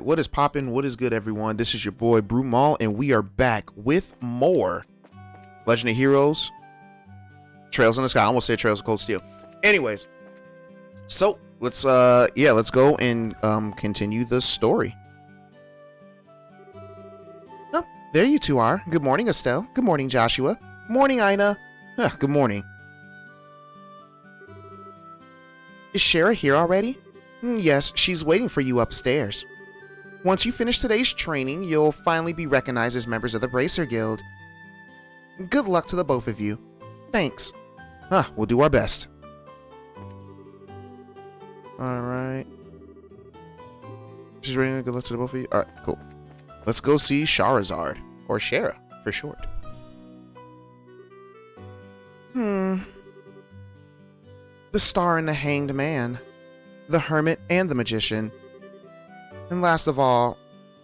right, what is poppin'? What is good, everyone? This is your boy Brumal, and we are back with more Legend of Heroes, Trails in the Sky. I almost said Trails of Cold Steel. Anyways, so let's go and continue the story. Oh, there you two are. Good morning, Estelle. Good morning, Joshua. Morning, Ina. Good morning. Is Shara here already? Yes, she's waiting for you upstairs. Once you finish today's training, you'll finally be recognized as members of the Bracer Guild. Good luck to the both of you. Thanks. We'll do our best. Alright. She's ready to good luck to the both of you? Alright, cool. Let's go see Charizard. Or Shara, for short. The Star and the Hanged Man. The Hermit and the Magician. And last of all,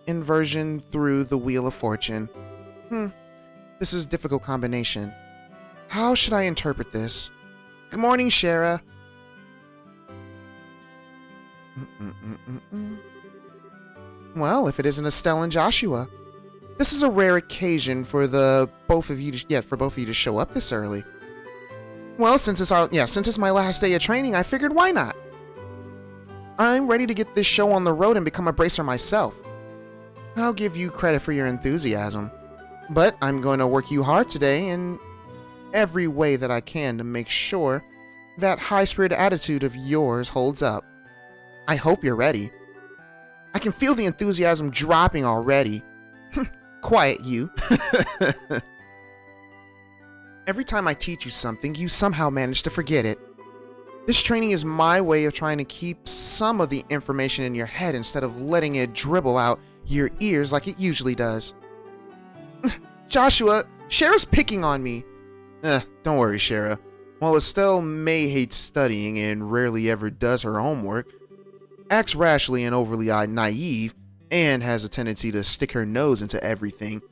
inversion through the Wheel of Fortune. This is a difficult combination. How should I interpret this? Good morning, Shara. Well, if it isn't Estelle and Joshua. This is a rare occasion for both of you to show up this early. Well, since it's my last day of training, I figured why not? I'm ready to get this show on the road and become a bracer myself. I'll give you credit for your enthusiasm, but I'm going to work you hard today in every way that I can to make sure that high-spirited attitude of yours holds up. I hope you're ready. I can feel the enthusiasm dropping already. Quiet, you. Every time I teach you something, you somehow manage to forget it. This training is my way of trying to keep some of the information in your head instead of letting it dribble out your ears like it usually does. Joshua, Shara's picking on me. Don't worry, Shara. While Estelle may hate studying and rarely ever does her homework, acts rashly and overly naive, and has a tendency to stick her nose into everything,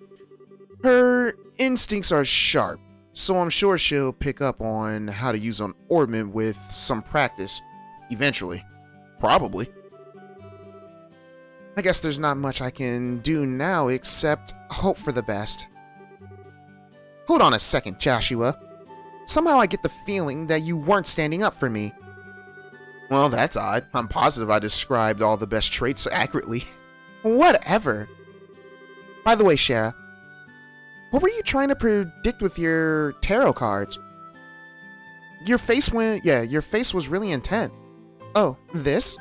her instincts are sharp. So I'm sure she'll pick up on how to use an ornament with some practice. Eventually. Probably. I guess there's not much I can do now except hope for the best. Hold on a second, Joshua. Somehow I get the feeling that you weren't standing up for me. Well, that's odd. I'm positive I described all the best traits accurately. Whatever. By the way, Shara, what were you trying to predict with your tarot cards? Your face was really intent. Oh, this?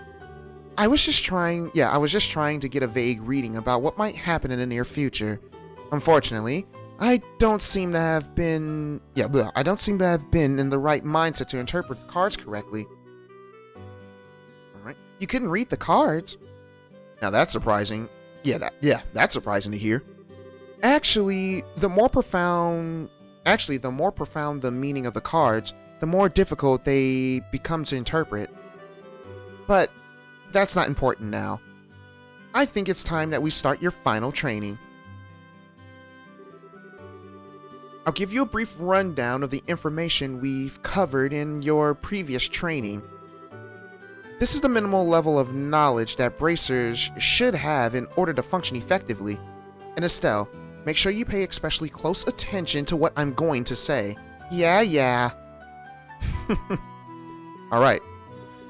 I was just trying to get a vague reading about what might happen in the near future. Unfortunately, I don't seem to have been in the right mindset to interpret the cards correctly. Alright. You couldn't read the cards. Now that's surprising. That's surprising to hear. Actually, the more profound the meaning of the cards, the more difficult they become to interpret. But that's not important now. I think it's time that we start your final training. I'll give you a brief rundown of the information we've covered in your previous training. This is the minimal level of knowledge that bracers should have in order to function effectively. And Estelle, make sure you pay especially close attention to what I'm going to say. Yeah. Alright.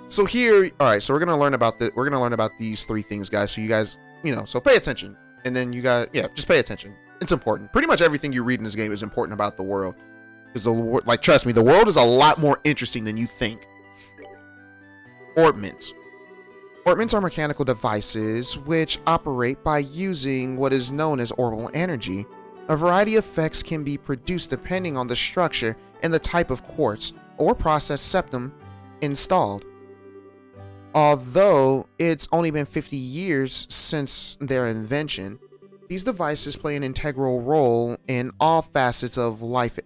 So we're gonna learn about these three things, guys. So you guys, so pay attention. And then you guys, just pay attention. It's important. Pretty much everything you read in this game is important about the world. Because trust me, the world is a lot more interesting than you think. Ornaments. Ornaments are mechanical devices which operate by using what is known as orbital energy. A variety of effects can be produced depending on the structure and the type of quartz or process septum installed. Although it's only been 50 years since their invention, these devices play an integral role in all facets of life,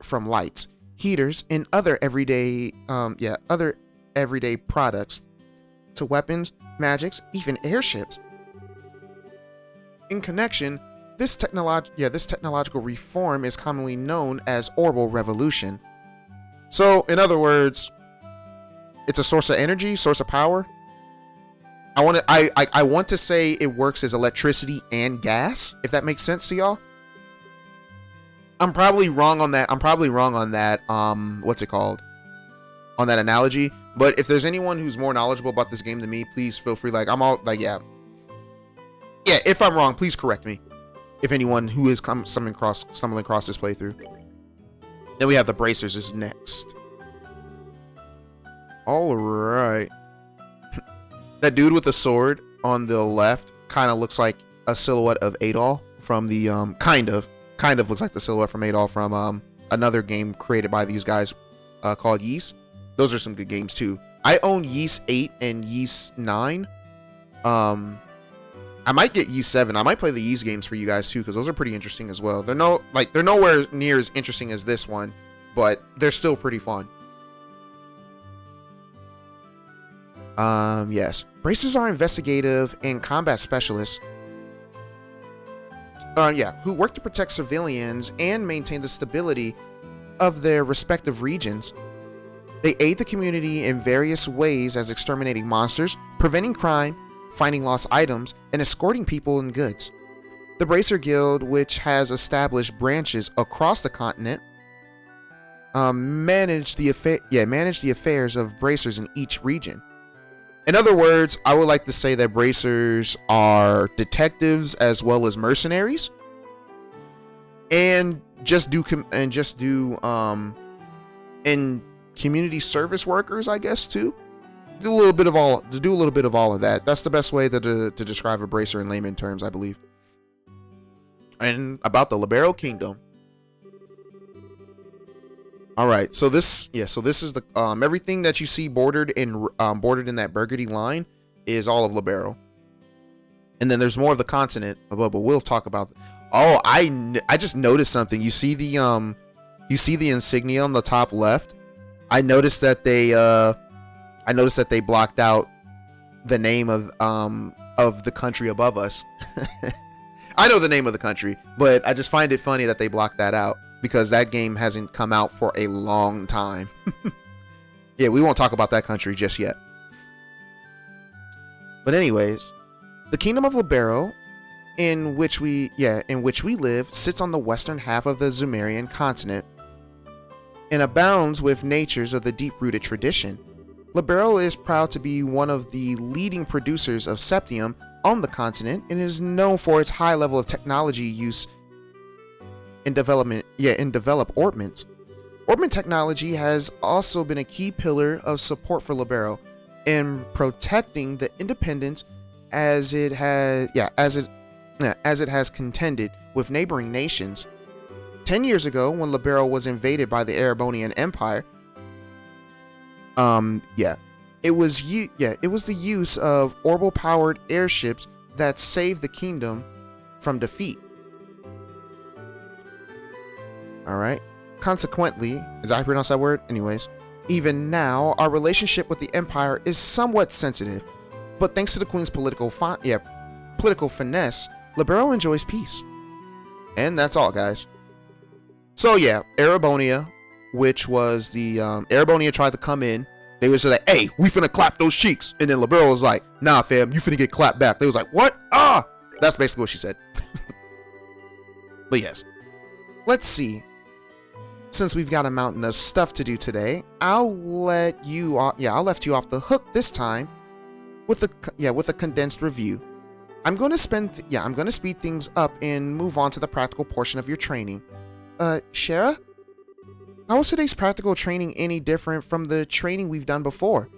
from lights, heaters, and other everyday products to weapons, magics, even airships. In connection, this technological reform is commonly known as Orbital Revolution. So, in other words, it's a source of energy, source of power. I want to say it works as electricity and gas, if that makes sense to y'all. I'm probably wrong on that. What's it called? On that analogy. But if there's anyone who's more knowledgeable about this game than me, please feel free. Like, I'm all like, yeah. Yeah, if I'm wrong, please correct me. If anyone who is stumbling across this playthrough. Then we have the bracers is next. Alright. That dude with the sword on the left kind of looks like a silhouette of Adol from the kind of looks like the silhouette from Adol from another game created by these guys called Yeast. Those are some good games too. I own Yeast 8 and Yeast 9. I might get Yeast 7. I might play the Yeast games for you guys too, because those are pretty interesting as well. They're nowhere near as interesting as this one, but they're still pretty fun. Yes. Bracers are investigative and combat specialists. Who work to protect civilians and maintain the stability of their respective regions. They aid the community in various ways as exterminating monsters, preventing crime, finding lost items, and escorting people and goods. The Bracer Guild, which has established branches across the continent, manage the affairs of bracers in each region. In other words, I would like to say that bracers are detectives as well as mercenaries, and community service workers, I guess, too. Do a little bit of all of that. That's the best way to describe a bracer in layman terms, I believe. And about the Libero Kingdom. All right, so this is the everything that you see bordered in that burgundy line is all of Libero. And then there's more of the continent, but we'll talk about. Oh, I just noticed something. You see the insignia on the top left. I noticed that they blocked out the name of the country above us. I know the name of the country, but I just find it funny that they blocked that out, because that game hasn't come out for a long time. Yeah, we won't talk about that country just yet. But anyways, the Kingdom of Libero, in which we live, sits on the western half of the Zumerian continent and abounds with natures of the deep-rooted tradition. Libero is proud to be one of the leading producers of septium on the continent and is known for its high level of technology use in develop orbments. Orbment technology has also been a key pillar of support for Libero in protecting the independence as it has contended with neighboring nations. 10 years ago, when Libero was invaded by the Erebonian Empire, it was the use of orbital-powered airships that saved the kingdom from defeat. Alright. Consequently, did I pronounce that word? Anyways, even now, our relationship with the Empire is somewhat sensitive, but thanks to the Queen's political finesse, Libero enjoys peace. And that's all, guys. So yeah, Erebonia, which was the Erebonia tried to come in. They was like, "Hey, we finna clap those cheeks," and then Libero was like, "Nah, fam, you finna get clapped back." They was like, "What? Ah!" That's basically what she said. But yes, let's see. Since we've got a mountain of stuff to do today, I'll let you off the hook this time with a condensed review. I'm going to speed things up and move on to the practical portion of your training. Shara? How is today's practical training any different from the training we've done before?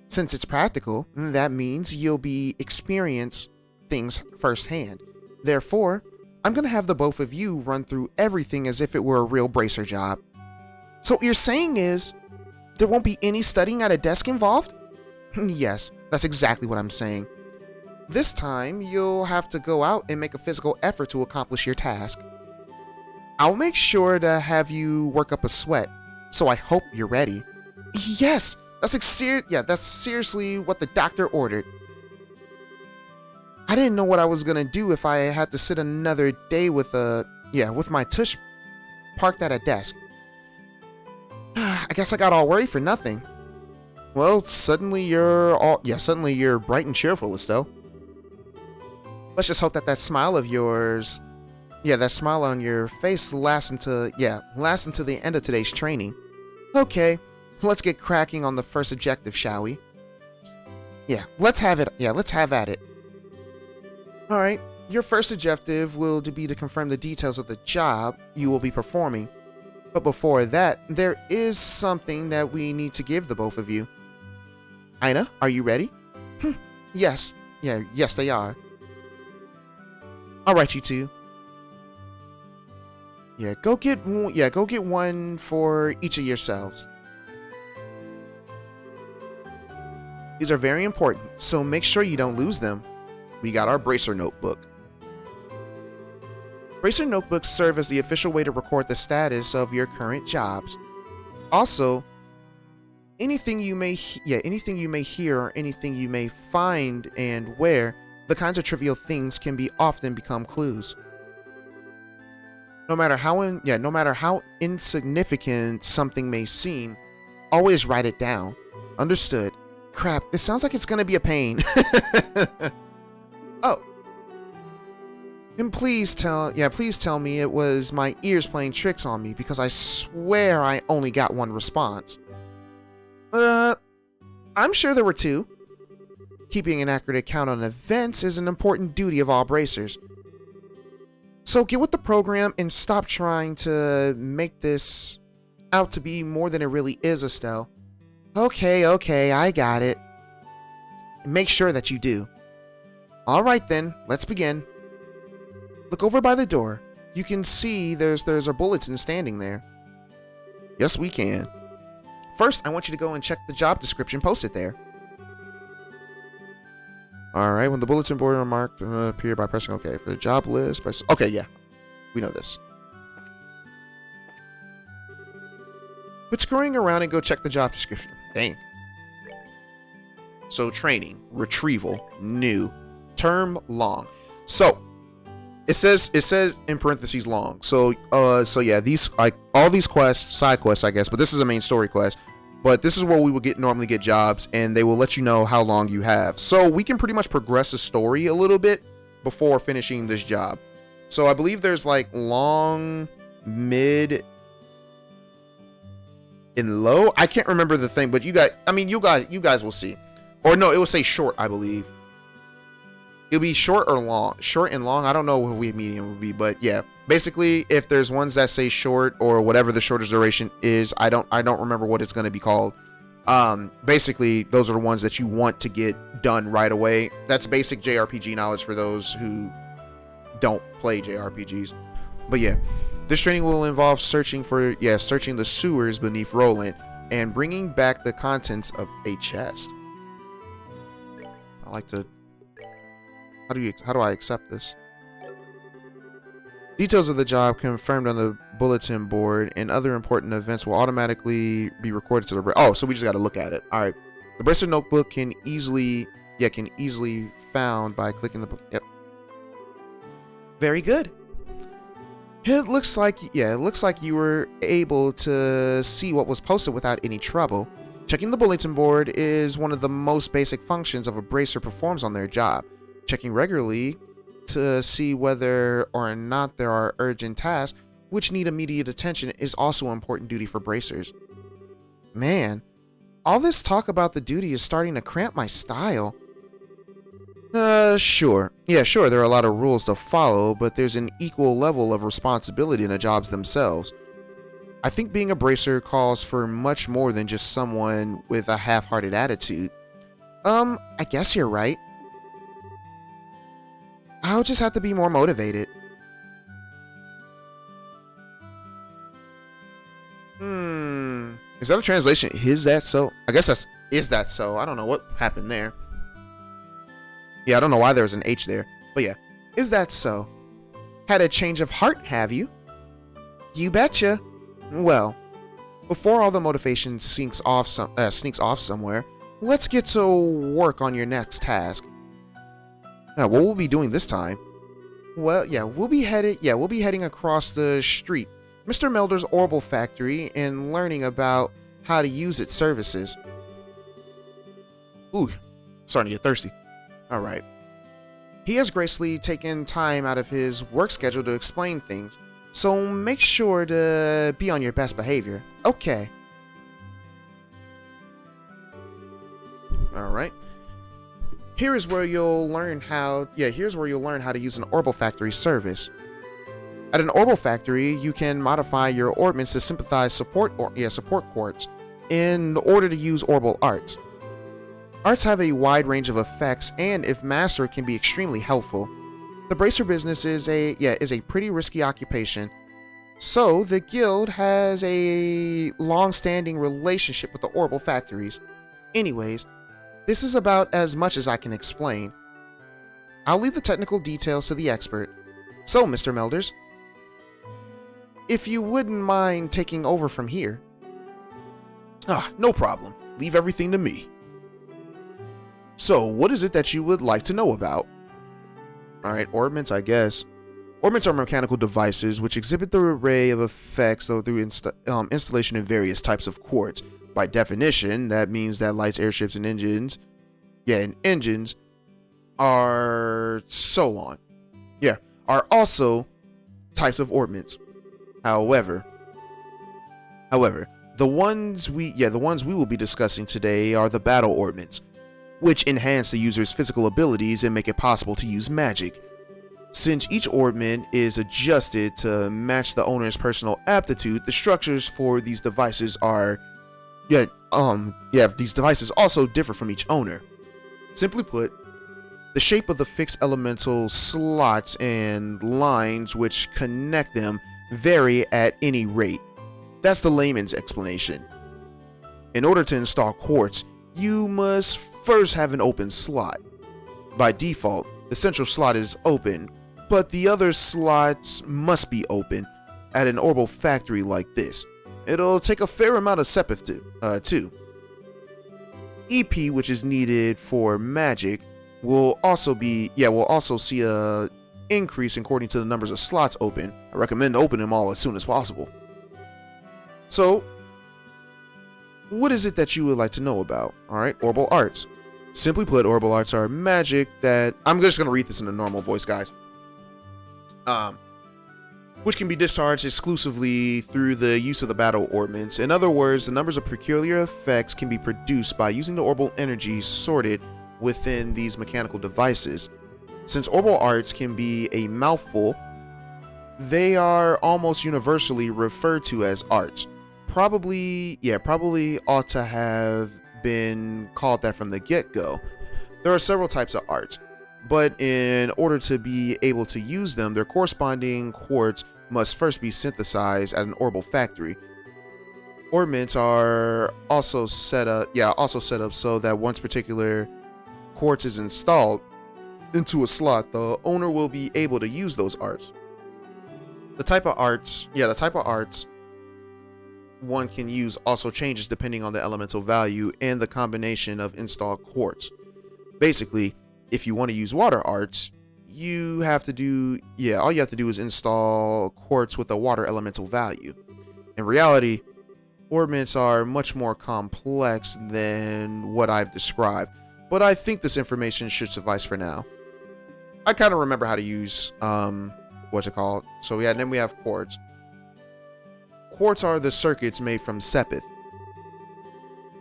Since it's practical, that means you'll be experience things firsthand. Therefore, I'm going to have the both of you run through everything as if it were a real bracer job. So what you're saying is, there won't be any studying at a desk involved? Yes, that's exactly what I'm saying. This time, you'll have to go out and make a physical effort to accomplish your task. I'll make sure to have you work up a sweat, so I hope you're ready. Yes, that's seriously what the doctor ordered. I didn't know what I was gonna do if I had to sit another day with my tush parked at a desk. I guess I got all worried for nothing. Well, suddenly you're all, yeah, suddenly you're bright and cheerful, Estelle. Let's just hope that that smile of yours, yeah, that smile on your face lasts until the end of today's training. Okay, let's get cracking on the first objective, shall we? Yeah, let's have it. Yeah, let's have at it. Alright, your first objective will be to confirm the details of the job you will be performing. But before that, there is something that we need to give the both of you. Ina, are you ready? Yes. Yes, they are. Alright, you two. Go get one for each of yourselves. These are very important, so make sure you don't lose them. We got our Bracer Notebook. Bracer Notebooks serve as the official way to record the status of your current jobs. Also, anything you may hear or anything you may find and where, the kinds of trivial things can often become clues. No matter how insignificant something may seem, always write it down. Understood. Crap, this sounds like it's gonna be a pain. Oh. And please tell me it was my ears playing tricks on me, because I swear I only got one response. I'm sure there were two. Keeping an accurate account on events is an important duty of all bracers. So get with the program and stop trying to make this out to be more than it really is, Estelle. Okay, I got it. Make sure that you do. Alright then, let's begin. Look over by the door. You can see there's a bulletin standing there. Yes, we can. First, I want you to go and check the job description posted there. Alright, when the bulletin board are marked, appear by pressing OK. For the job list, okay, yeah. We know this. Quit screwing around and go check the job description. Dang. So, training, retrieval, new, term, long. So, it says in parentheses long. So yeah, these, like, all these quests, side quests, I guess, but this is a main story quest. But this is where we will normally get jobs, and they will let you know how long you have. So we can pretty much progress the story a little bit before finishing this job. So I believe there's like long, mid, and low. I can't remember the thing, but you guys will see. Or no, it will say short, I believe. It'll be short or long. Short and long. I don't know what medium would be, but yeah. Basically, if there's ones that say short or whatever the shortest duration is, I don't remember what it's going to be called. Basically, those are the ones that you want to get done right away. That's basic JRPG knowledge for those who don't play JRPGs. But yeah, this training will involve searching the sewers beneath Roland and bringing back the contents of a chest. I like to. How do I accept this? Details of the job confirmed on the bulletin board and other important events will automatically be recorded to the... Oh, so we just got to look at it. All right. The Bracer Notebook can easily found by clicking the... Yep. Very good. It looks like you were able to see what was posted without any trouble. Checking the bulletin board is one of the most basic functions of a bracer performs on their job. Checking regularly to see whether or not there are urgent tasks which need immediate attention is also an important duty for bracers. Man, all this talk about the duty is starting to cramp my style. Sure. Yeah, sure, there are a lot of rules to follow, but there's an equal level of responsibility in the jobs themselves. I think being a bracer calls for much more than just someone with a half-hearted attitude. I guess you're right. I'll just have to be more motivated. Is that a translation? Is that so? I guess that's is that so? I don't know what happened there. Yeah, I don't know why there was an H there. But yeah, is that so? Had a change of heart, have you? You betcha. Well, before all the motivation sneaks off somewhere, let's get to work on your next task. Now, what we'll be doing this time? Well, yeah, we'll be heading across the street, Mr. Melder's Orbital factory, and learning about how to use its services. Ooh, starting to get thirsty. Alright. He has gracefully taken time out of his work schedule to explain things, so make sure to be on your best behavior. Okay. Alright. Here's where you'll learn how to use an Orbital Factory service. At an Orbital Factory, you can modify your orbments to sympathize support quartz in order to use Orbital Arts. Arts have a wide range of effects and, if mastered, can be extremely helpful. The bracer business is a pretty risky occupation, so the guild has a long-standing relationship with the Orbital Factories. Anyways, this is about as much as I can explain. I'll leave the technical details to the expert. So, Mr. Melders, if you wouldn't mind taking over from here. No problem. Leave everything to me. So, what is it that you would like to know about? Alright, orbments, I guess. Orbments are mechanical devices which exhibit the array of effects through installation in various types of quartz. By definition, that means that lights, airships, and engines, are so on. Are also types of orbments. However, the ones we will be discussing today are the battle orbments, which enhance the user's physical abilities and make it possible to use magic. Since each orbment is adjusted to match the owner's personal aptitude, the structures for these devices these devices also differ from each owner. Simply put, the shape of the fixed elemental slots and lines which connect them vary at any rate. That's the layman's explanation. In order to install quartz, you must first have an open slot. By default, the central slot is open, but the other slots must be open at an Orbital Factory like this. It'll take a fair amount of Sepith too. EP, which is needed for magic, will also see a increase according to the numbers of slots open. I recommend opening them all as soon as possible. So, what is it that you would like to know about? Alright, Orbital Arts. Simply put, Orbital Arts are magic that... I'm just going to read this in a normal voice, guys. Which can be discharged exclusively through the use of the battle orbments. In other words, the numbers of peculiar effects can be produced by using the orbital energy sorted within these mechanical devices. Since Orbital Arts can be a mouthful, they are almost universally referred to as arts. Probably ought to have been called that from the get-go. There are several types of arts, but in order to be able to use them, their corresponding quartz must first be synthesized at an Orbital Factory. Orbments are also set up so that once particular quartz is installed into a slot, the owner will be able to use those arts. The type of arts one can use also changes depending on the elemental value and the combination of installed quartz. Basically, if you want to use water arts, all you have to do is install quartz with a water elemental value. In reality, orbments are much more complex than what I've described, but I think this information should suffice for now. I kind of remember how to use so then we have quartz. Quartz are the circuits made from Sepith.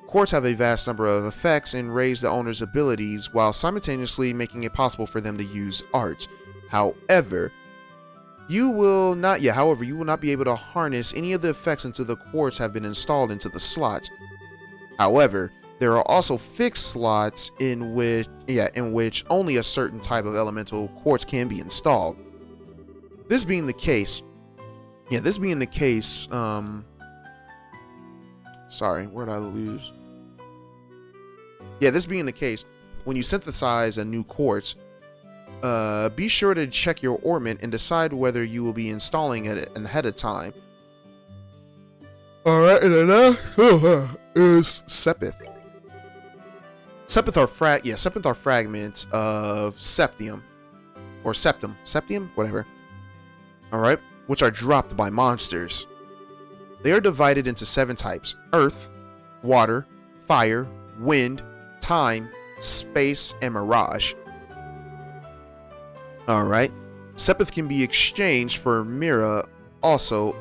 Quartz have a vast number of effects and raise the owner's abilities while simultaneously making it possible for them to use arts. However, you will not be able to harness any of the effects until the quartz have been installed into the slots. However, there are also fixed slots in which only a certain type of elemental quartz can be installed. This being the case, sorry, where'd I lose? This being the case, when you synthesize a new quartz, be sure to check your orbment and decide whether you will be installing it ahead of time. Alright, and then is Sepith. Sepith are fragments of septium, or septium, whatever. Alright, which are dropped by monsters. They are divided into 7 types: earth, water, fire, wind, time, Space, and Mirage. Alright. Sepith can be exchanged for Mira also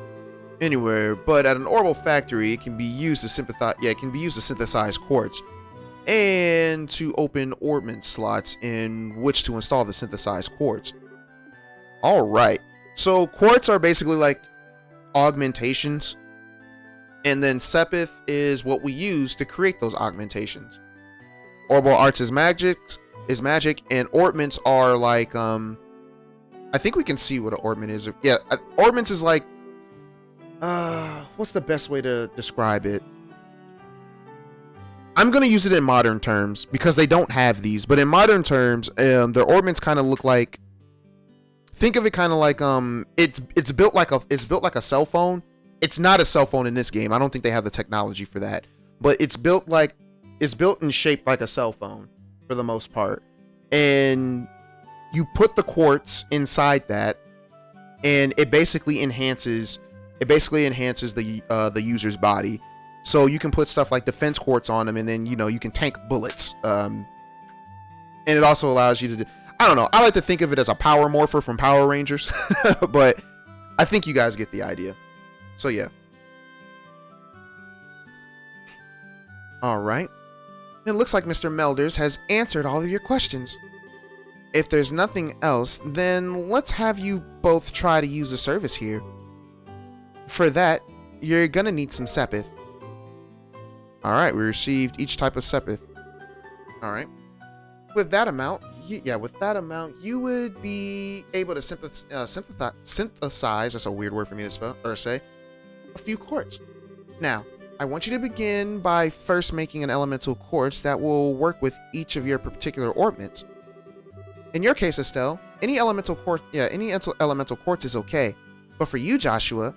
anywhere, but at an orbital factory it can be used to synthesize quartz and to open orbment slots in which to install the synthesized quartz. Alright. So quartz are basically like augmentations, and then Sepith is what we use to create those augmentations. Orbital Arts is magic, and orbments are like I think we can see what an orbment is. Yeah, orbments is like what's the best way to describe it? I'm gonna use it in modern terms because they don't have these, but in modern terms, their orbments kind of look like. Think of it kind of like it's built like a cell phone. It's not a cell phone in this game. I don't think they have the technology for that, but it's built and shaped like a cell phone for the most part. And you put the quartz inside that, and it basically enhances the user's body. So you can put stuff like defense quartz on them, and then you can tank bullets. And it also allows you to I don't know. I like to think of it as a power morpher from Power Rangers, but I think you guys get the idea. So yeah. All right. It looks like Mr. Melders has answered all of your questions. If there's nothing else, then let's have you both try to use the service here. For that, you're gonna need some Sepith. All right, we received each type of Sepith. All right. With that amount, you would be able to synthesize. That's a weird word for me to spell or say. A few quartz. Now, I want you to begin by first making an elemental quartz that will work with each of your particular orbments. In your case, Estelle, any elemental quartz is okay, but for you, Joshua,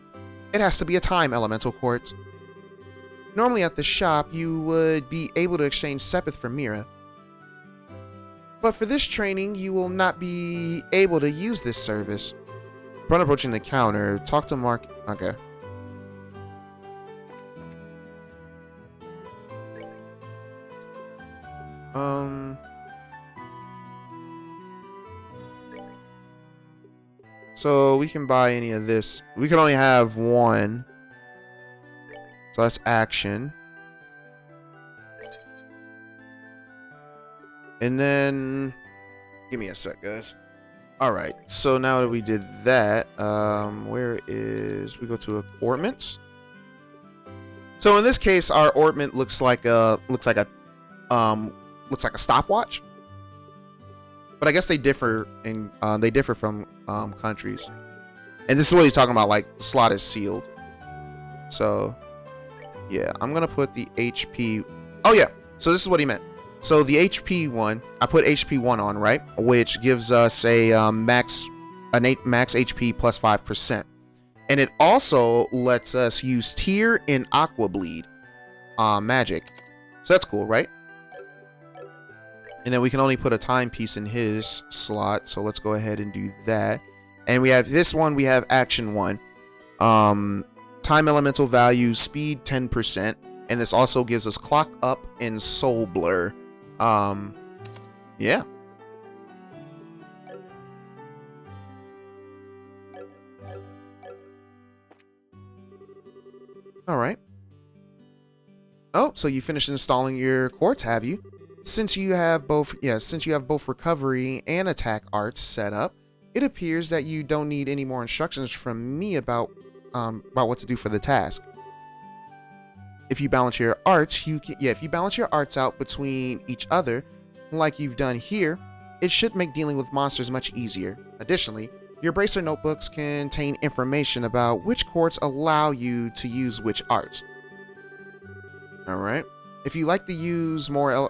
it has to be a time elemental quartz. Normally at the shop, you would be able to exchange Sepith for Mira. But for this training, you will not be able to use this service. Upon approaching the counter, talk to Mark. Okay. So we can buy any of this. We can only have one. So that's action. And then, give me a sec, guys. All right. So now that we did that, we go to orbments. So in this case, our orbment looks like a stopwatch. But I guess they differ from countries. And this is what he's talking about, like the slot is sealed. So yeah, I'm gonna put the HP. Oh yeah, so this is what he meant. So the HP one, I put HP 1 on, right? Which gives us a max HP plus 5%. And it also lets us use Tear and Aqua Bleed magic. So that's cool, right? And then we can only put a timepiece in his slot, so let's go ahead and do that. And we have this one, we have Action 1. Time elemental value, speed 10%. And this also gives us Clock Up and Soul Blur. Yeah. Alright. Oh, so you finished installing your quartz, have you? Since you have both recovery and attack arts set up, it appears that you don't need any more instructions from me about what to do for the task. If you balance your arts, if you balance your arts out between each other, like you've done here, it should make dealing with monsters much easier. Additionally, your bracer notebooks contain information about which quartz allow you to use which arts. All right. If you like to use more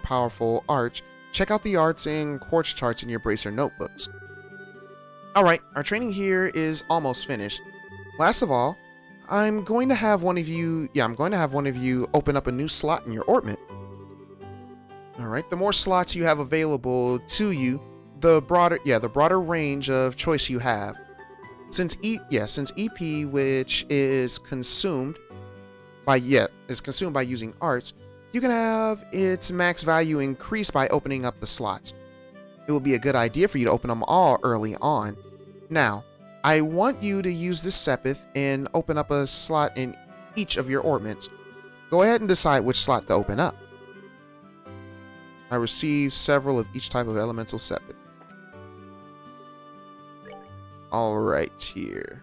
powerful arts, check out the arts and quartz charts in your bracer notebooks. Alright, our training here is almost finished. Last of all, I'm going to have one of you open up a new slot in your orbment. Alright, the more slots you have available to you, the broader range of choice you have. Since EP, which is consumed by using arts, you can have its max value increased by opening up the slots. It would be a good idea for you to open them all early on. Now, I want you to use this Sepith and open up a slot in each of your orbits. Go ahead and decide which slot to open up. I received several of each type of elemental Sepith. Alright, here.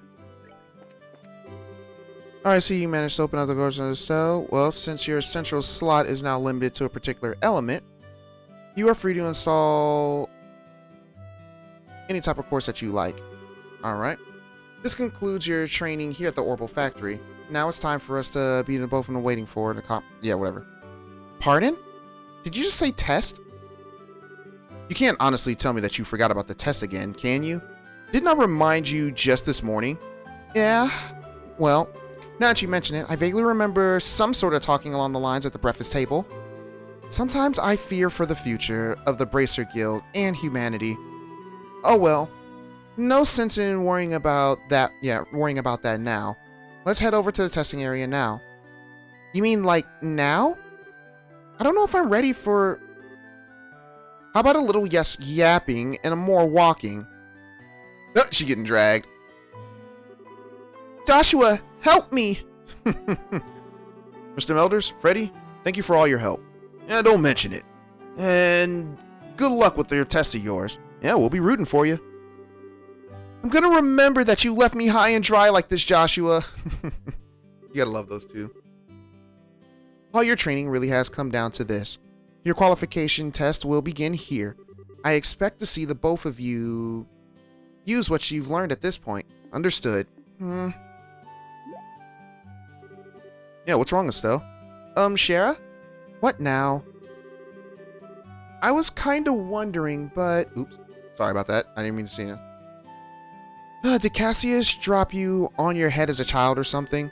Alright, so you managed to open up the doors of the cell. Well, since your central slot is now limited to a particular element, you are free to install any type of course that you like. Alright. This concludes your training here at the Orbital Factory. Now it's time for us to be both in the waiting for the yeah, whatever. Pardon? Did you just say test? You can't honestly tell me that you forgot about the test again, can you? Didn't I remind you just this morning? Yeah. Well, now that you mention it, I vaguely remember some sort of talking along the lines at the breakfast table. Sometimes I fear for the future of the Bracer Guild and humanity. Oh well. No sense in worrying about that. Yeah, worrying about that now. Let's head over to the testing area now. You mean like now? I don't know if I'm ready for... How about a little yes yapping and a more walking? Oh, she's getting dragged. Joshua, help me! Mr. Melders, Freddy, thank you for all your help. Yeah, don't mention it. And good luck with your test of yours. Yeah, we'll be rooting for you. I'm gonna remember that you left me high and dry like this, Joshua. You gotta love those two. All your training really has come down to this. Your qualification test will begin here. I expect to see the both of you use what you've learned at this point. Understood. Yeah, what's wrong, Estelle? Shara? What now? I was kinda wondering, but... Oops. Sorry about that. I didn't mean to see it. Did Cassius drop you on your head as a child or something?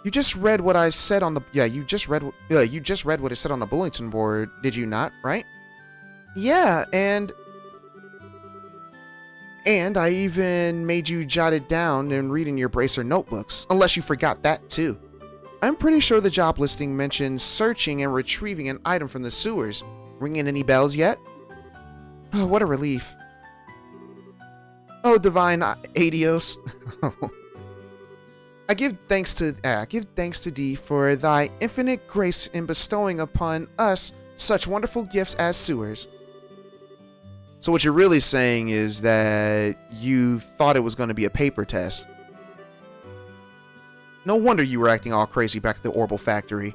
You just read what I said on the... Yeah, you just read what it said on the bulletin board, did you not, right? Yeah, and I even made you jot it down and read in your Bracer notebooks, unless you forgot that too. I'm pretty sure the job listing mentions searching and retrieving an item from the sewers. Ringing any bells yet? Oh, what a relief. Oh, divine Adios. I give thanks to thee for thy infinite grace in bestowing upon us such wonderful gifts as sewers. So what you're really saying is that you thought it was going to be a paper test. No wonder you were acting all crazy back at the Orbital Factory.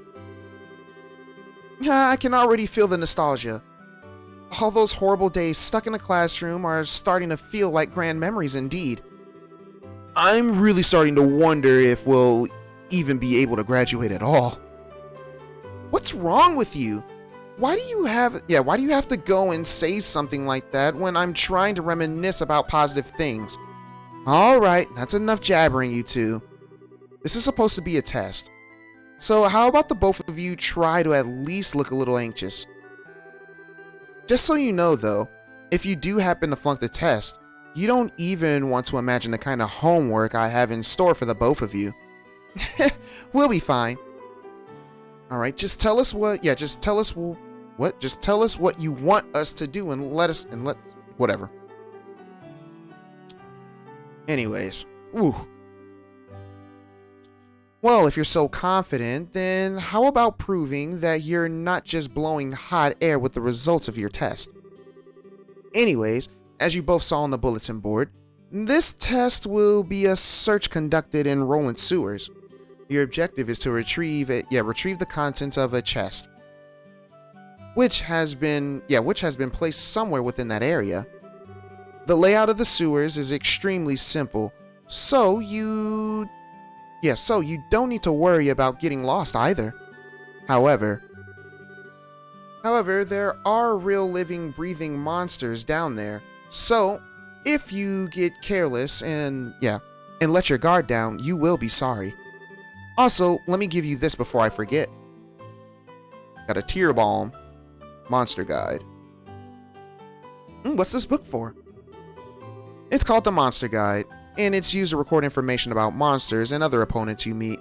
I can already feel the nostalgia. All those horrible days stuck in a classroom are starting to feel like grand memories indeed. I'm really starting to wonder if we'll even be able to graduate at all. What's wrong with you? Why do you have to go and say something like that when I'm trying to reminisce about positive things? Alright, that's enough jabbering, you two. This is supposed to be a test. So how about the both of you try to at least look a little anxious? Just so you know though, if you do happen to flunk the test, you don't even want to imagine the kind of homework I have in store for the both of you. We'll be fine. Alright, just tell us what you want us to do and whatever. Anyways, woo. Well, if you're so confident, then how about proving that you're not just blowing hot air with the results of your test? Anyways, as you both saw on the bulletin board, this test will be a search conducted in Roland sewers. Your objective is to retrieve the contents of a chest, which has been placed somewhere within that area. The layout of the sewers is extremely simple, so you don't need to worry about getting lost either. However, there are real living, breathing monsters down there. So, if you get careless and let your guard down, you will be sorry. Also, let me give you this before I forget. Got a tear balm. Monster Guide. What's this book for? It's called the Monster Guide, and it's used to record information about monsters and other opponents you meet.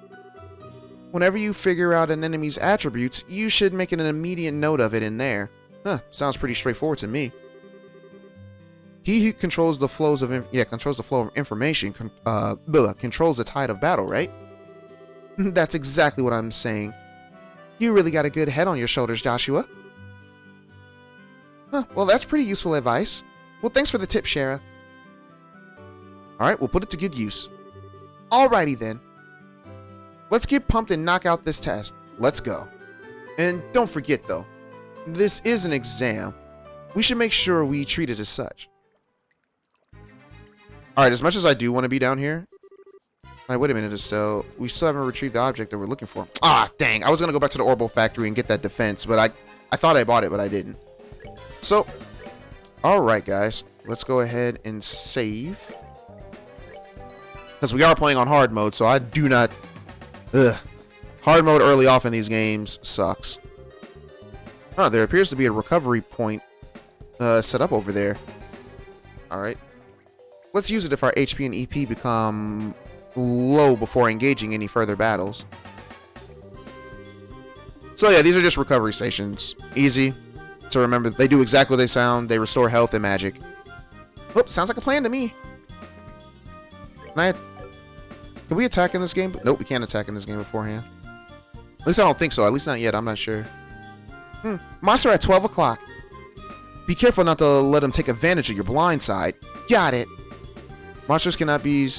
Whenever you figure out an enemy's attributes, you should make an immediate note of it in there. Huh, sounds pretty straightforward to me. He who controls the flow of information, controls the tide of battle, right? That's exactly what I'm saying. You really got a good head on your shoulders, Joshua. Huh, well, that's pretty useful advice. Well, thanks for the tip, Shara. Alright, we'll put it to good use. Alrighty then. Let's get pumped and knock out this test. Let's go. And don't forget though, this is an exam. We should make sure we treat it as such. Alright, as much as I do want to be down here. Wait a minute, Estelle. We still haven't retrieved the object that we're looking for. Ah, dang. I was going to go back to the Orbital factory and get that defense, but I thought I bought it, but I didn't. So, alright guys. Let's go ahead and save. Because we are playing on hard mode, so I do not... Hard mode early off in these games sucks. Oh, there appears to be a recovery point set up over there. Alright. Let's use it if our HP and EP become low before engaging any further battles. So yeah, these are just recovery stations. Easy to remember. They do exactly what they sound. They restore health and magic. Oops, sounds like a plan to me. Can we attack in this game? Nope, we can't attack in this game beforehand. At least I don't think so. At least not yet. I'm not sure. Monster at 12 o'clock. Be careful not to let him take advantage of your blind side. Got it. Monsters cannot be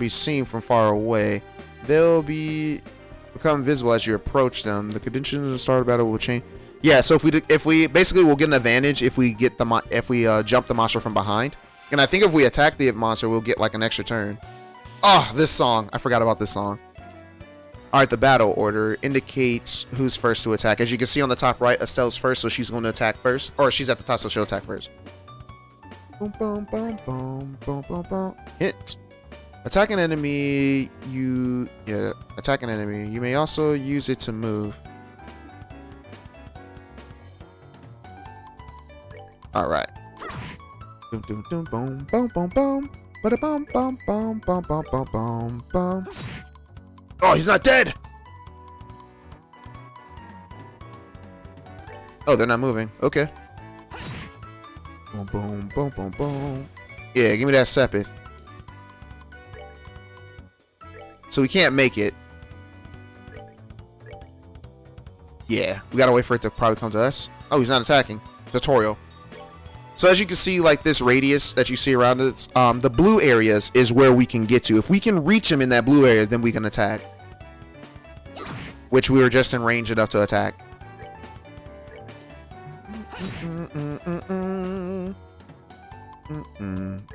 seen from far away. They'll become visible as you approach them. The conditions of the start of the battle will change. Yeah, so if we basically will get an advantage if we jump the monster from behind. And I think if we attack the monster, we'll get like an extra turn. Oh, this song. I forgot about this song. Alright, the battle order indicates who's first to attack. As you can see on the top right, Estelle's first, so she's going to attack first. Or she's at the top, so she'll attack first. Boom, boom, boom, boom, boom, boom, boom. Hit. Attack an enemy. Attack an enemy. You may also use it to move. Alright. Boom, boom, boom, boom, boom, boom, boom. Ba-da-bum, bum, bum, bum, bum, bum, bum, bum. Oh, he's not dead! Oh, they're not moving. Okay. Boom, boom, boom, boom, boom. Yeah, give me that Sepith. So we can't make it. Yeah, we gotta wait for it to probably come to us. Oh, he's not attacking. Tutorial. So as you can see, like this radius that you see around us, the blue areas is where we can get to. If we can reach him in that blue area, then we can attack. Which we were just in range enough to attack.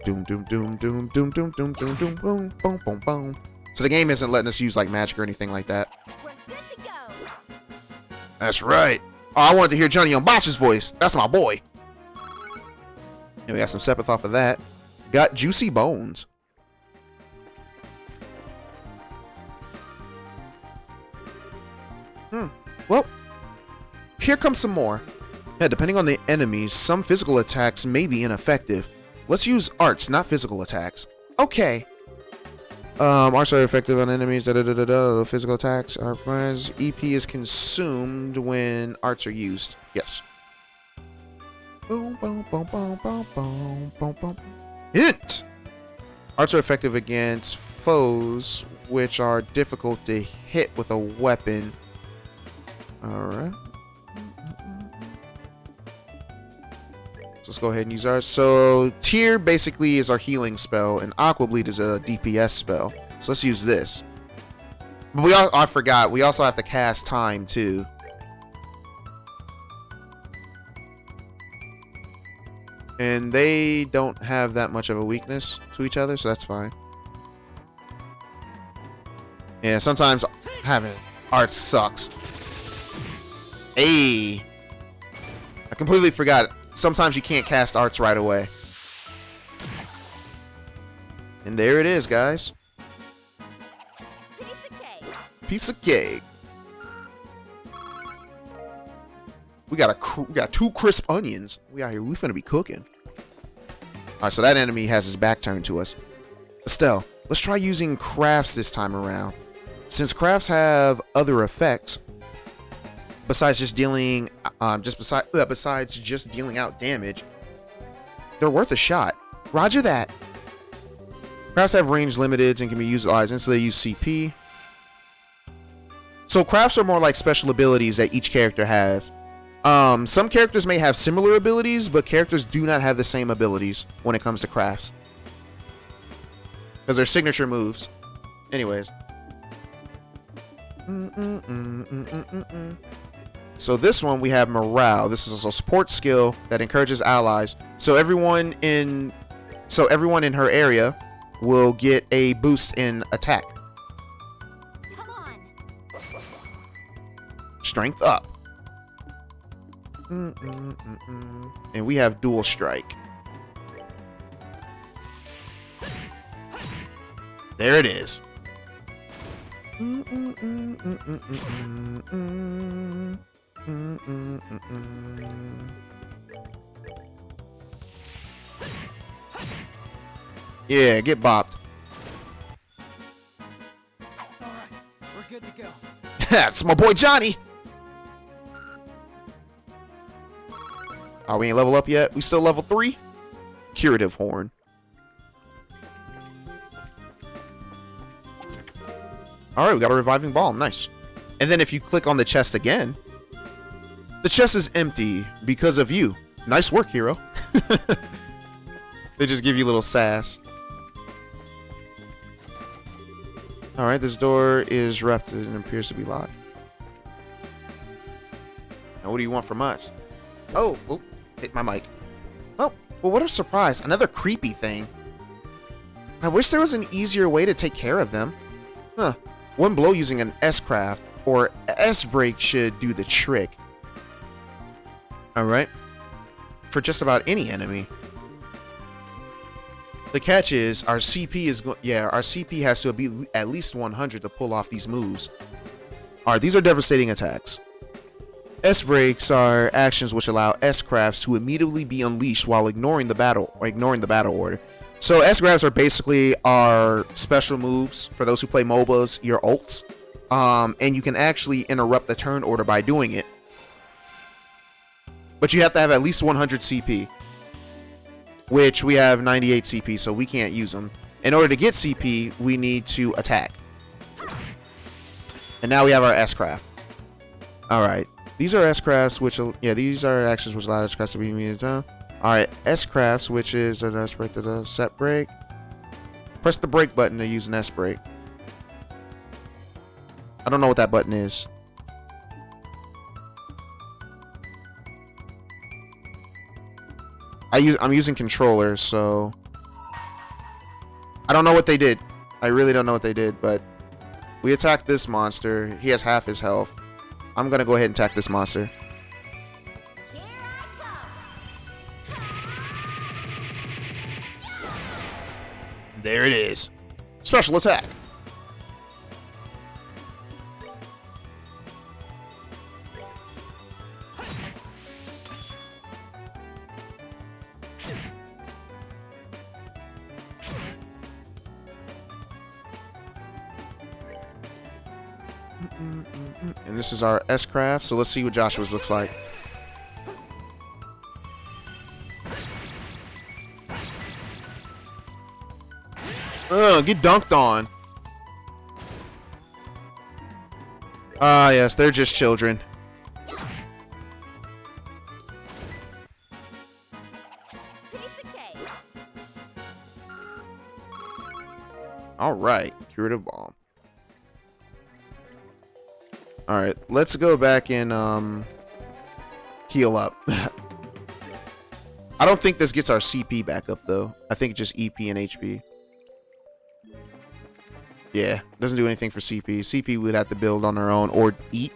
Doom, doom, doom, doom, doom, doom, doom, doom, doom, boom, boom, boom, boom. So the game isn't letting us use like magic or anything like that. We're good to go. That's right. Oh, I wanted to hear Johnny on Botch's voice. That's my boy. And we got some Sepith off of that. Got juicy bones. Well, here comes some more. Yeah, depending on the enemies, some physical attacks may be ineffective. Let's use arts, not physical attacks. Okay. Arts are effective on enemies. Physical attacks are friends. EP is consumed when arts are used. Yes. Boom, boom, boom, boom, boom, boom, boom, boom. Hit! Arts are effective against foes, which are difficult to hit with a weapon. Alright. So let's go ahead and use ours. So, Tear basically is our healing spell, and Aqua Bleed is a DPS spell. So let's use this. But I forgot, we also have to cast Time, too. And they don't have that much of a weakness to each other, so that's fine. Yeah, sometimes having arts sucks. Hey! I completely forgot. Sometimes you can't cast arts right away. And there it is, guys. Piece of cake. Piece of cake. We got 2 crisp onions. We out here. We finna be cooking. Alright, so that enemy has his back turned to us. Estelle, let's try using crafts this time around. Since crafts have other effects besides just dealing, besides just dealing out damage, they're worth a shot. Roger that. Crafts have range limiteds and can be utilized until they use CP. So crafts are more like special abilities that each character has. Some characters may have similar abilities, but characters do not have the same abilities when it comes to crafts. Because they're signature moves. Anyways. So this one we have morale. This is a support skill that encourages allies. So everyone in her area will get a boost in attack. Come on. Strength up. And we have dual strike. There it is. Yeah, get bopped. Alright, we're good to go. That's my boy Johnny. Oh, we ain't level up yet. We still level 3. Curative horn. Alright, we got a reviving balm. Nice. And then if you click on the chest again, the chest is empty because of you. Nice work, hero. They just give you a little sass. Alright, this door is erupted and appears to be locked. Now, what do you want from us? Oh, hit my mic. Oh, well, what a surprise. Another creepy thing. I wish there was an easier way to take care of them. Huh. One blow using an S-craft or S-break should do the trick. Alright. For just about any enemy. The catch is our CP our CP has to be at least 100 to pull off these moves. Alright, these are devastating attacks. S-breaks are actions which allow S-crafts to immediately be unleashed while ignoring the battle order. So S-grabs are basically our special moves for those who play MOBAs, your ults. And you can actually interrupt the turn order by doing it. But you have to have at least 100 CP. Which we have 98 CP, so we can't use them. In order to get CP, we need to attack. And now we have our S-craft. Alright. These are S-crafts, these are actions which allow S-crafts to be immediate down. Alright, S-crafts, which is an S-break to the set break. Press the break button to use an S-break. I don't know what that button is. I'm using controller, so I don't know what they did. I really don't know what they did, but we attacked this monster. He has half his health. I'm gonna go ahead and attack this monster. Here I come. There it is. Special attack. And this is our S-craft, so let's see what Joshua's looks like. Ugh, get dunked on. Ah, yes, they're just children. Piece of cake. Alright, curative bomb. Alright, let's go back and heal up. I don't think this gets our CP back up though. I think just EP and HP. Yeah, doesn't do anything for CP. CP we'd have to build on our own or eat.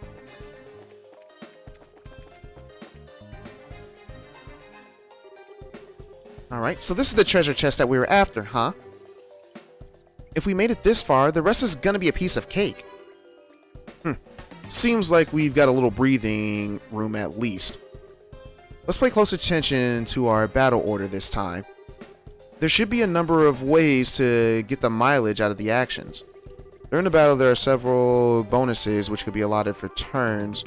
Alright, so this is the treasure chest that we were after, huh? If we made it this far, the rest is gonna be a piece of cake. Seems like we've got a little breathing room at least. Let's pay close attention to our battle order this time. There should be a number of ways to get the mileage out of the actions. During the battle, there are several bonuses which could be allotted for turns.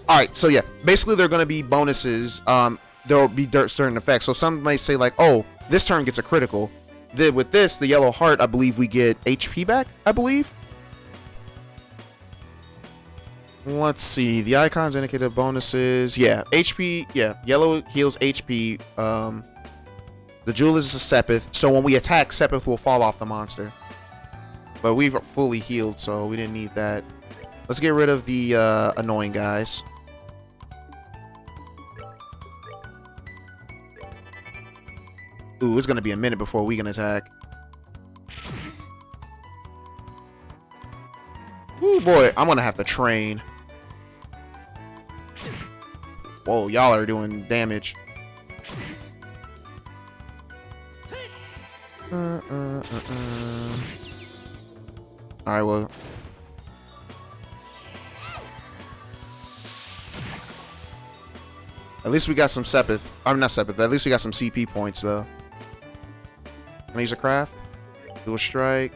Alright, so yeah, basically there are going to be bonuses. There will be certain effects. So some might say like, oh, this turn gets a critical. Then with this, the yellow heart, I believe we get HP back, I believe. Let's see. The icons indicate bonuses. Yeah, HP. Yeah, yellow heals HP. The jewel is a Sepith, so when we attack, Sepith will fall off the monster. But we've fully healed, so we didn't need that. Let's get rid of the annoying guys. Ooh, it's gonna be a minute before we can attack. Ooh, boy, I'm gonna have to train. Whoa, y'all are doing damage. Alright, well. At least we got some Sepith. I'm not Sepith. At least we got some CP points, though. Can I use a craft? Dual strike.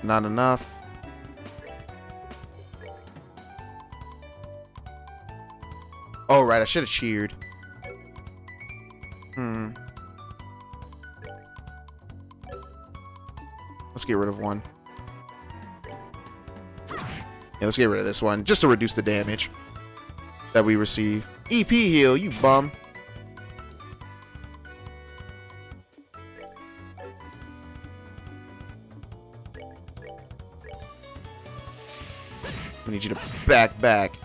Not enough. Oh, right. I should have cheered. Let's get rid of one. Yeah, let's get rid of this one. Just to reduce the damage that we receive. EP heal, you bum. I need you to back.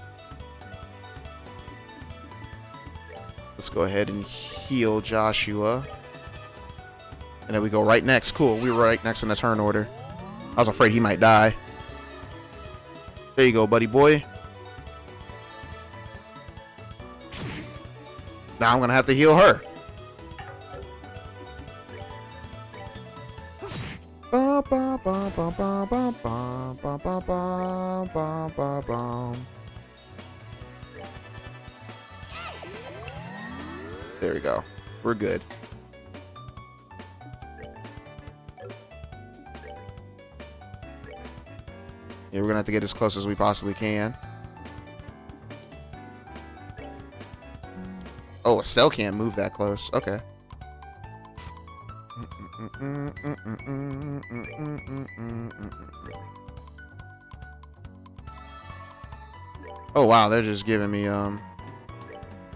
Let's go ahead and heal Joshua. And then we go right next. Cool, we were right next in the turn order. I was afraid he might die. There you go, buddy boy. Now I'm gonna have to heal her. There we go. We're good. Yeah, we're gonna have to get as close as we possibly can. Oh, a cell can't move that close. Okay. Oh wow, they're just giving me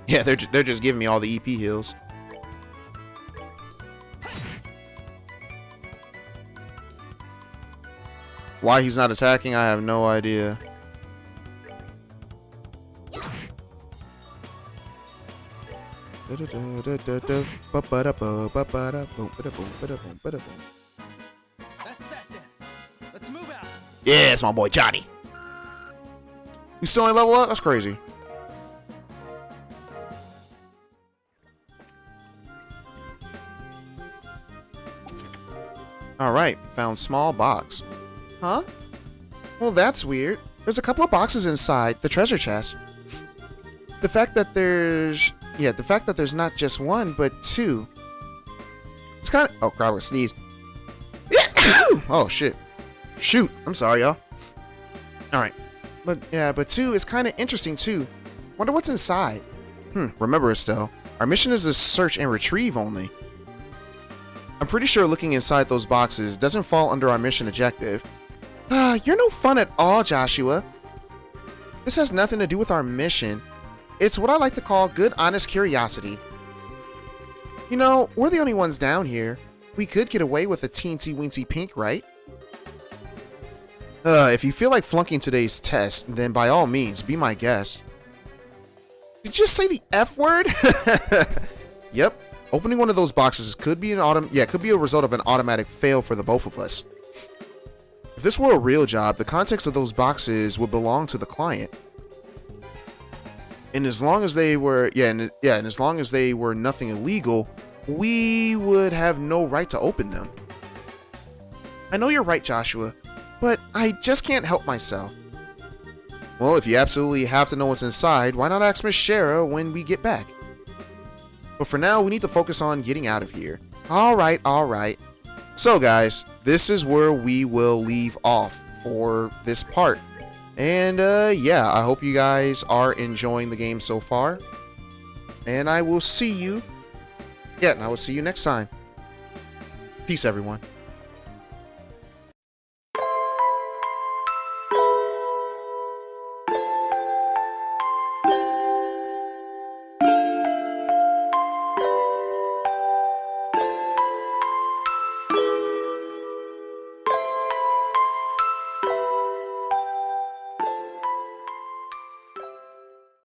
yeah, they're just giving me all the EP heals. Why he's not attacking, I have no idea. That's that then. Let's move out. Yeah, it's my boy Johnny. You still ain't level up? That's crazy. Alright, found small box. Huh? Well, that's weird. There's a couple of boxes inside the treasure chest. The fact that there's not just one, but two. It's kind of... Oh, crap, I was sneezed. Oh, shit. Shoot. I'm sorry, y'all. Alright. But two is kind of interesting, too. Wonder what's inside. Remember, Estelle. Our mission is to search and retrieve only. I'm pretty sure looking inside those boxes doesn't fall under our mission objective. You're no fun at all, Joshua. This has nothing to do with our mission. It's what I like to call good, honest curiosity. You know, we're the only ones down here. We could get away with a teensy-weensy pink, right? If you feel like flunking today's test, then by all means, be my guest. Did you just say the F word? Yep. Opening one of those boxes could be could be a result of an automatic fail for the both of us. If this were a real job, the contents of those boxes would belong to the client. And as long as they were, and as long as they were nothing illegal, we would have no right to open them. I know you're right, Joshua, but I just can't help myself. Well, if you absolutely have to know what's inside, why not ask Miss Shara when we get back? But for now, we need to focus on getting out of here. Alright, alright. So guys, this is where we will leave off for this part. And yeah, I hope you guys are enjoying the game so far. And I will see you. Yeah, and I will see you next time. Peace, everyone.